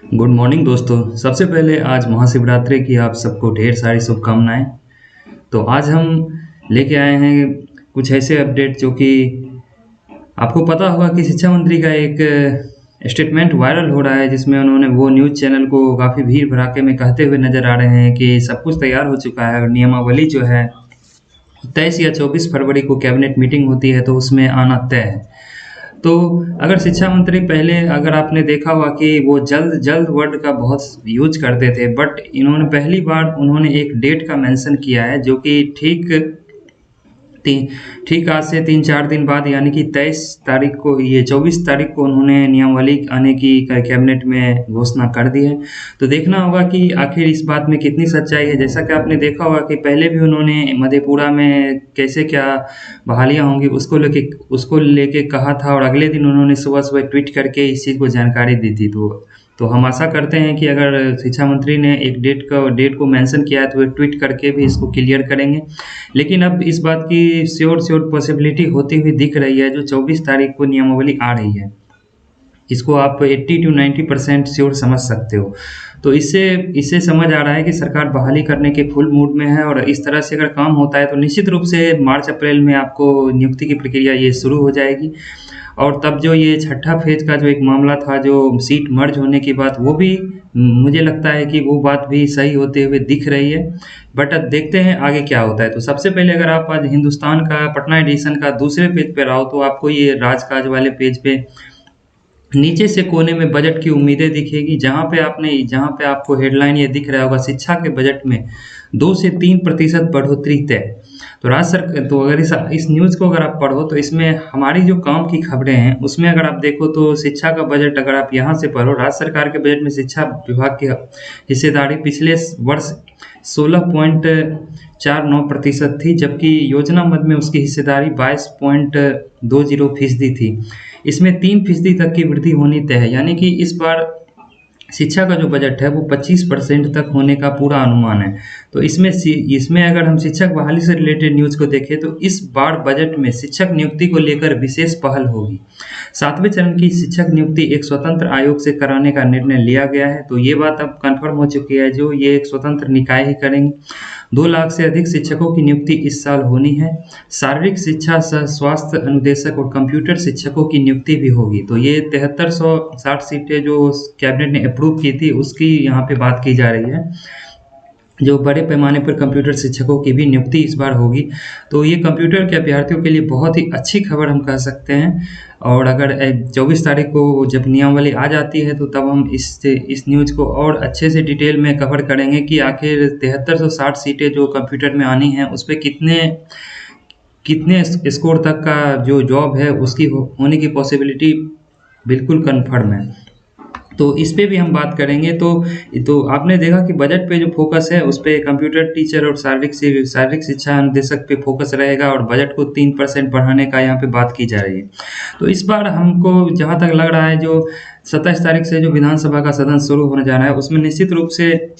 Good morning दोस्तों। सबसे पहले आज महाशिवरात्रि की आप सबको ढेर सारी शुभकामनाएं। तो आज हम लेके आए हैं कुछ ऐसे अपडेट जो कि आपको पता होगा कि शिक्षा मंत्री का एक स्टेटमेंट वायरल हो रहा है, जिसमें उन्होंने वो न्यूज़ चैनल को काफ़ी भीड़ भड़ाके में कहते हुए नज़र आ रहे हैं कि सब कुछ तैयार हो चुका है और नियमावली जो है 23 या 24 फरवरी को कैबिनेट मीटिंग होती है तो उसमें आना तय है। तो अगर शिक्षा मंत्री पहले अगर आपने देखा होगा कि वो जल्द जल्द वर्ड का बहुत यूज करते थे, बट इन्होंने पहली बार उन्होंने एक डेट का मेंशन किया है जो कि ती- ठीक आज से 3-4 दिन बाद यानी कि 23 तारीख को, ये 24 तारीख को उन्होंने नियमावली आने की कैबिनेट में घोषणा कर दी है। तो देखना होगा कि आखिर इस बात में कितनी सच्चाई है। जैसा कि आपने देखा होगा कि पहले भी उन्होंने मधेपुरा में कैसे क्या बहालियां होंगी उसको लेके कहा था, और अगले दिन उन्होंने सुबह सुबह ट्वीट करके इस चीज़ को जानकारी दी थी। तो हम आशा करते हैं कि अगर शिक्षा मंत्री ने एक डेट को मेंशन किया है तो वे ट्वीट करके भी इसको क्लियर करेंगे। लेकिन अब इस बात की श्योर पॉसिबिलिटी होती हुई दिख रही है, जो 24 तारीख को नियमावली आ रही है, इसको आप 80 to 90% श्योर समझ सकते हो। तो इससे इससे समझ आ रहा है कि सरकार बहाली करने के फुल मूड में है, और इस तरह से अगर काम होता है तो निश्चित रूप से मार्च अप्रैल में आपको नियुक्ति की प्रक्रिया ये शुरू हो जाएगी। और तब जो ये छठा फेज का जो एक मामला था, जो सीट मर्ज होने की बात, वो भी मुझे लगता है कि वो बात भी सही होते हुए दिख रही है। बट अब देखते हैं आगे क्या होता है। तो सबसे पहले अगर आप आज हिंदुस्तान का पटना एडिशन का दूसरे पेज पे रहो तो आपको ये राजकाज वाले पेज पे नीचे से कोने में बजट की उम्मीदें दिखेगी, जहाँ पे आपको हेडलाइन ये दिख रहा होगा, शिक्षा के बजट में 2 से 3% बढ़ोतरी तय। तो अगर इस न्यूज़ को अगर आप पढ़ो तो इसमें हमारी जो काम की खबरें हैं उसमें अगर आप देखो तो शिक्षा का बजट अगर आप यहाँ से पढ़ो, राज्य सरकार के बजट में शिक्षा विभाग की हिस्सेदारी पिछले वर्ष 16.49% थी, जबकि योजना मद में उसकी हिस्सेदारी 22.20% थी। इसमें 3% तक की वृद्धि होनी तय है, यानी कि इस बार शिक्षा का जो बजट है वो 25% तक होने का पूरा अनुमान है। तो इसमें अगर हम शिक्षक बहाली से रिलेटेड न्यूज़ को देखें तो इस बार बजट में शिक्षक नियुक्ति को लेकर विशेष पहल होगी। 7वें चरण की शिक्षक नियुक्ति एक स्वतंत्र आयोग से कराने का निर्णय लिया गया है। तो ये बात अब कंफर्म हो चुकी है, जो ये एक स्वतंत्र निकाय ही करेंगे। 2 लाख से अधिक शिक्षकों की नियुक्ति इस साल होनी है। शारीरिक शिक्षा सह स्वास्थ्य अनुदेशक और कंप्यूटर शिक्षकों की नियुक्ति भी होगी। तो ये 7360 सीटें जो कैबिनेट ने अप्रूव की थी उसकी यहाँ पे बात की जा रही है, जो बड़े पैमाने पर कंप्यूटर शिक्षकों की भी नियुक्ति इस बार होगी। तो ये कंप्यूटर के अभ्यर्थियों के लिए बहुत ही अच्छी खबर हम कह सकते हैं। और अगर 24 तारीख को जब नियमावली आ जाती है तो तब हम इस न्यूज़ को और अच्छे से डिटेल में कवर करेंगे कि आखिर 7360 सीटें जो कंप्यूटर में आनी हैं उस पे कितने कितने स्कोर तक का जो जॉब है उसकी होने की पॉसिबिलिटी बिल्कुल कन्फर्म है। तो इस पे भी हम बात करेंगे। तो आपने देखा कि बजट पे जो फोकस है उस पे कंप्यूटर टीचर और शारीरिक शिक्षा अनुदेशक पे फोकस रहेगा, और बजट को 3% बढ़ाने का यहाँ पे बात की जा रही है। तो इस बार हमको जहाँ तक लग रहा है, जो 27 तारीख से जो विधानसभा का सदन शुरू होने जा रहा है उसमें निश्चित रूप से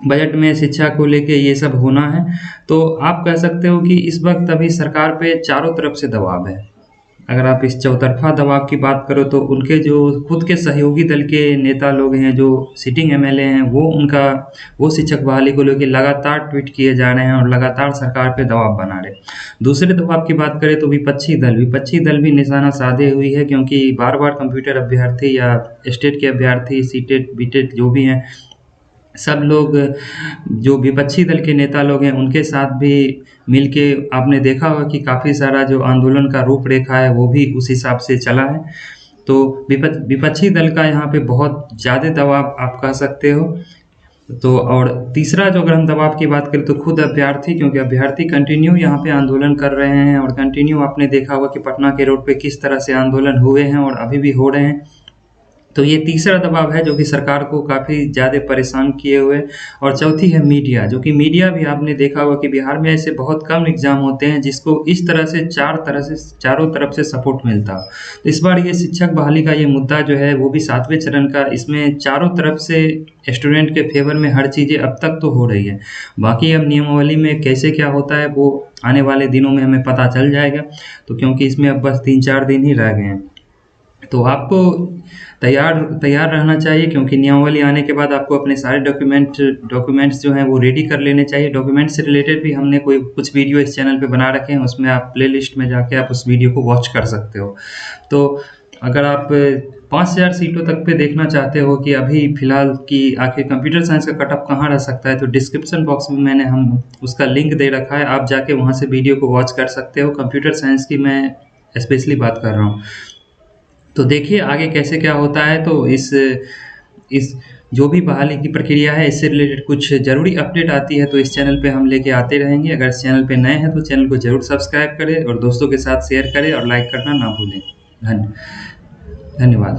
बजट में शिक्षा को लेके ये सब होना है। तो आप कह सकते हो कि इस वक्त अभी सरकार पे चारों तरफ से दबाव है। अगर आप इस चौतरफा दबाव की बात करो तो उनके जो खुद के सहयोगी दल के नेता लोग हैं, जो सिटिंग एमएलए हैं, वो शिक्षक बहाली को लेकर लगातार ट्वीट किए जा रहे हैं और लगातार सरकार पे दबाव बना रहे हैं। दूसरे दबाव की बात करें तो विपक्षी दल भी निशाना साधे हुई है, क्योंकि बार बार कंप्यूटर अभ्यर्थी या स्टेट के अभ्यर्थी सीटेट बीटेट जो भी हैं, सब लोग जो विपक्षी दल के नेता लोग हैं उनके साथ भी मिलके आपने देखा होगा कि काफ़ी सारा जो आंदोलन का रूपरेखा है वो भी उस हिसाब से चला है। तो विपक्षी दल का यहाँ पे बहुत ज़्यादा दबाव आप कह सकते हो। तो और तीसरा जो अगर हम दबाव की बात करें तो खुद अभ्यर्थी, क्योंकि अभ्यर्थी कंटिन्यू यहाँ पे आंदोलन कर रहे हैं, और कंटिन्यू आपने देखा होगा कि पटना के रोड पे किस तरह से आंदोलन हुए हैं और अभी भी हो रहे हैं। तो ये तीसरा दबाव है जो कि सरकार को काफ़ी ज़्यादा परेशान किए हुए। और चौथी है मीडिया, जो कि मीडिया भी आपने देखा होगा कि बिहार में ऐसे बहुत कम एग्ज़ाम होते हैं जिसको इस तरह से चारों तरफ से सपोर्ट मिलता हो। तो इस बार ये शिक्षक बहाली का ये मुद्दा जो है वो भी 7वें चरण का, इसमें चारों तरफ से स्टूडेंट के फेवर में हर चीज़ें अब तक तो हो रही है। बाकी अब नियमावली में कैसे क्या होता है वो आने वाले दिनों में हमें पता चल जाएगा। तो क्योंकि इसमें अब बस 3-4 दिन ही रह गए हैं। तो आपको तैयार तैयार रहना चाहिए, क्योंकि नियमावली आने के बाद आपको अपने सारे डॉक्यूमेंट्स जो हैं वो रेडी कर लेने चाहिए। डॉक्यूमेंट से रिलेटेड भी हमने कोई कुछ वीडियो इस चैनल पे बना रखे हैं, उसमें आप प्लेलिस्ट में जाके आप उस वीडियो को वॉच कर सकते हो। तो अगर आप 5000 सीटों तक पे देखना चाहते हो कि अभी फ़िलहाल कि आखिर कंप्यूटर साइंस का कट ऑफ कहाँ रह सकता है, तो डिस्क्रिप्शन बॉक्स में मैंने हम उसका लिंक दे रखा है, आप जाके वहाँ से वीडियो को वॉच कर सकते हो। कंप्यूटर साइंस की मैं स्पेशली बात कर रहा हूँ। तो देखिए आगे कैसे क्या होता है। तो इस जो भी बहाली की प्रक्रिया है, इससे रिलेटेड कुछ ज़रूरी अपडेट आती है तो इस चैनल पे हम लेके आते रहेंगे। अगर इस चैनल पे नए हैं तो चैनल को ज़रूर सब्सक्राइब करें और दोस्तों के साथ शेयर करें और लाइक करना ना भूलें। धन्यवाद।